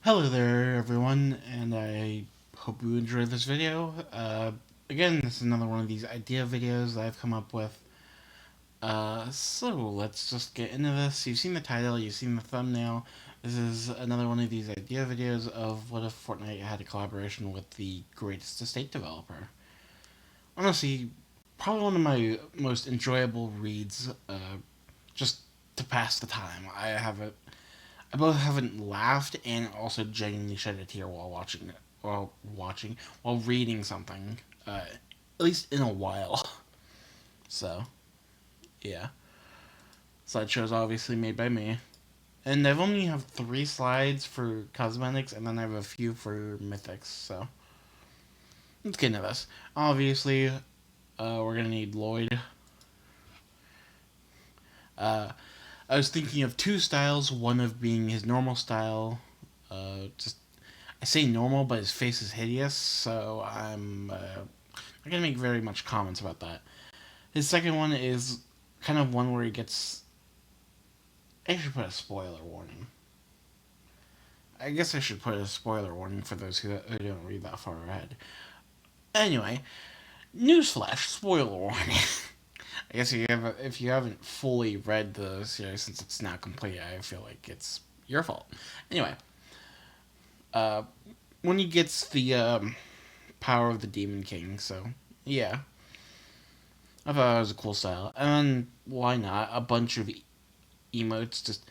Hello there, everyone, and I hope you enjoyed this video. Again, this is another one of these idea videos that I've come up with. So let's just get into this. You've seen the title, you've seen the thumbnail. This is another one of these idea videos of what if Fortnite had a collaboration with the greatest estate developer. Honestly, probably one of my most enjoyable reads, just to pass the time. I both haven't laughed and also genuinely shed a tear while reading something, at least in a while. So, yeah. Slideshow's obviously made by me. And I've only have 3 slides for cosmetics, and then I have a few for mythics, so. Let's get into this. Obviously, we're gonna need Lloyd. Uh, I was thinking of 2 styles, one of being his normal style, just I say normal, but his face is hideous, so I'm not gonna make very much comments about that. His second one is kind of one where he gets. I should put a spoiler warning. I guess I should put a spoiler warning for those who don't read that far ahead. Anyway, newsflash, spoiler warning. I guess if you haven't fully read the series since it's not complete, I feel like it's your fault. Anyway, uh, when he gets the power of the Demon King, so yeah, I thought it was a cool style. And then why not a bunch of emotes, just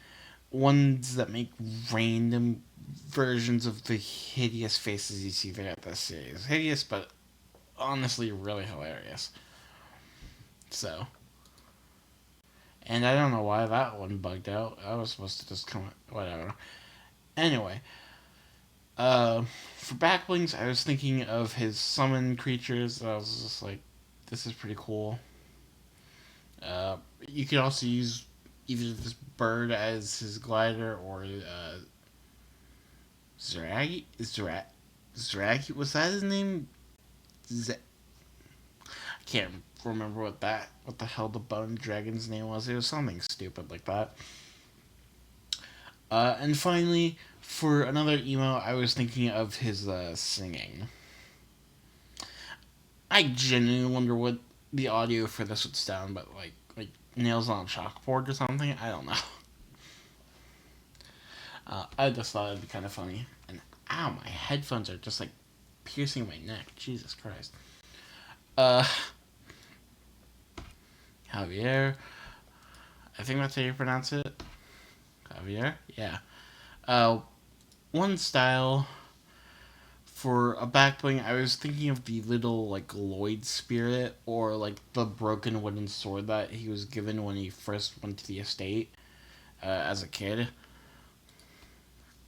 ones that make random versions of the hideous faces you see throughout this series. Hideous, but honestly really hilarious. So, and I don't know why that one bugged out. I was supposed to just come, whatever. Anyway, uh, for backblings, I was thinking of his summon creatures. I was just like, this is pretty cool. You could also use either this bird as his glider or Zrag Zrag was that his name? I can't remember what the hell the bone dragon's name was. It was something stupid like that. And finally, for another emo, I was thinking of his singing. I genuinely wonder what the audio for this would sound, but like nails on a chalkboard or something. I don't know. I just thought it'd be kind of funny. And ow, my headphones are just like piercing my neck. Jesus Christ. Uh, Javier. I think that's how you pronounce it. Javier. Yeah. Uh, one style for a backbling. I was thinking of the little like Lloyd spirit or like the broken wooden sword that he was given when he first went to the estate as a kid.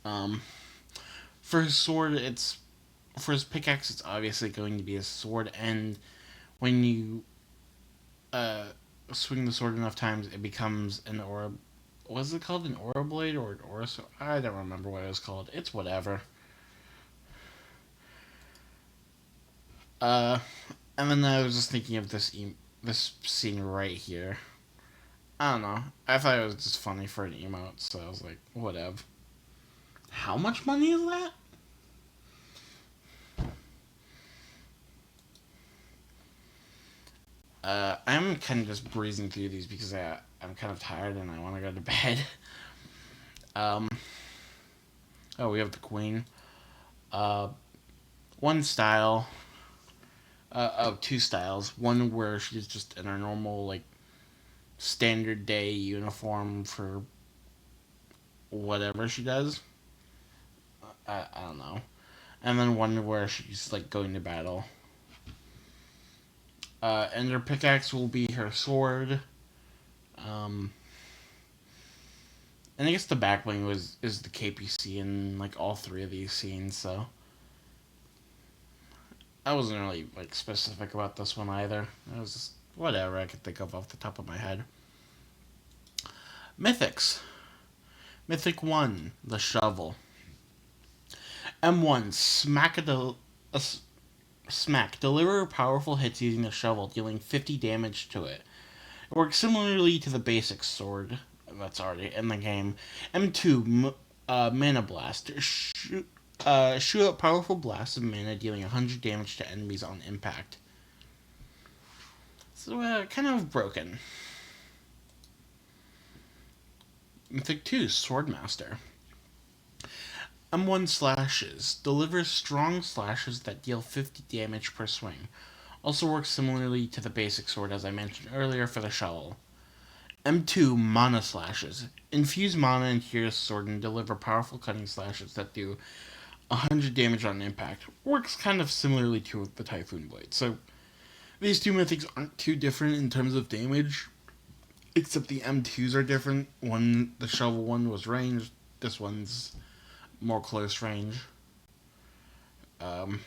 Um, for his sword, it's for his pickaxe. It's obviously going to be a sword, and when you uh, swing the sword enough times, it becomes an aura. Was it called an aura blade or an aura sword? I don't remember what it was called. It's whatever. Uh, and then I was just thinking of this scene right here. I don't know. I thought it was just funny for an emote, so I was like, whatever. How much money is that? I'm kind of just breezing through these because I'm kind of tired and I want to go to bed. Um, oh, we have the queen. Uh, one style. Oh, 2 styles. One where she's just in her normal like standard day uniform for whatever she does. I don't know. And then one where she's like going to battle. And her pickaxe will be her sword. Um, and I guess the backbling is the cape you see in like all 3 of these scenes. So I wasn't really like specific about this one either. It was just whatever I could think of off the top of my head. Mythics. Mythic 1, the shovel. M1, smack. Deliver powerful hits using the shovel, dealing 50 damage to it. It works similarly to the basic sword that's already in the game. M2, Mana Blast. Shoot out powerful blasts of mana, dealing 100 damage to enemies on impact. So, kind of broken. Mythic 2, Swordmaster. M1 slashes. Delivers strong slashes that deal 50 damage per swing. Also works similarly to the basic sword as I mentioned earlier for the shovel. M2 Mana Slashes. Infuse mana into your sword and deliver powerful cutting slashes that do 100 damage on impact. Works kind of similarly to the Typhoon Blade. So these two mythics aren't too different in terms of damage, except the M2s are different. The shovel one was ranged. This one's more close range. Um,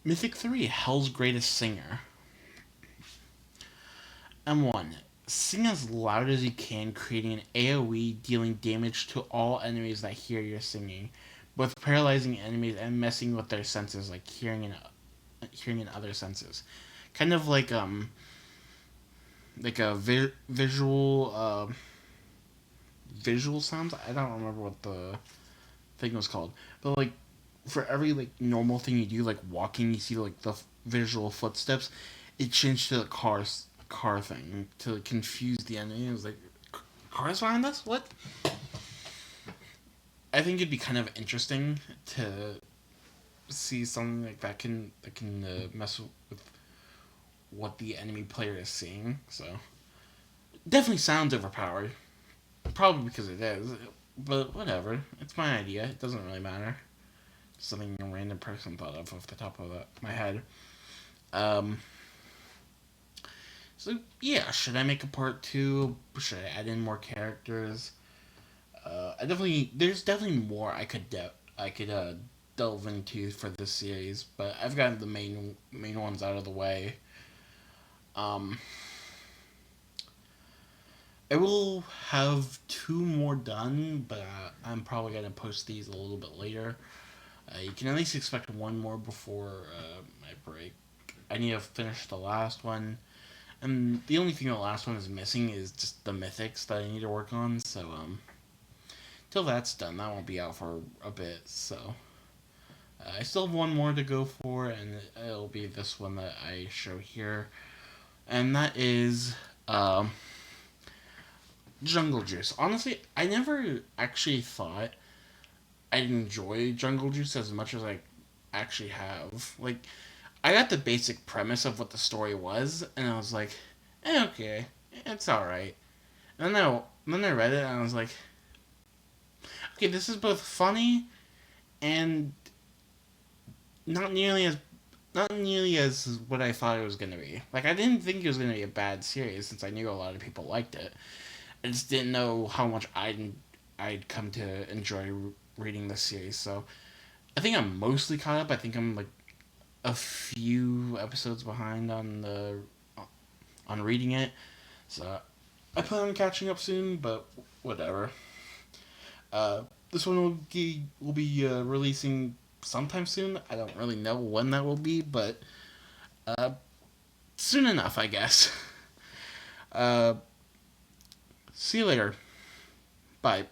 Mythic 3 Hell's Greatest Singer. M1. Sing as loud as you can, creating an AoE dealing damage to all enemies that hear your singing, both paralyzing enemies and messing with their senses, like hearing in other senses. Kind of like a visual sounds. I don't remember what the thing was called, but like for every like normal thing you do, like walking, you see like the visual footsteps. It changed to the car thing to confuse the enemy. It was like, cars behind us? What? I think it'd be kind of interesting to see something like that can mess with what the enemy player is seeing. So definitely sounds overpowered. Probably because it is, but whatever. It's my idea. It doesn't really matter. Something a random person thought of off the top of my head. Um, so yeah, should I make a part two? Should I add in more characters? There's definitely more I could delve into for this series, but I've gotten the main ones out of the way. Um, I will have two more done, but I'm probably gonna post these a little bit later. You can at least expect one more before my break. I need to finish the last one, and the only thing the last one is missing is just the mythics that I need to work on. So till that's done, that won't be out for a bit. So I still have one more to go for, and it'll be this one that I show here, and that is Jungle Juice. Honestly, I never actually thought I'd enjoy Jungle Juice as much as I actually have. Like, I got the basic premise of what the story was, and I was like, okay, it's alright. And then I read it, and I was like, okay, this is both funny and not nearly as not nearly as what I thought it was gonna be. Like, I didn't think it was gonna be a bad series since I knew a lot of people liked it. I just didn't know how much I'd come to enjoy reading this series. So I think I'm mostly caught up. I think I'm like a few episodes behind on reading it. So I plan on catching up soon, but whatever. This one will be releasing sometime soon. I don't really know when that will be, but uh, soon enough, I guess. Uh, see you later. Bye.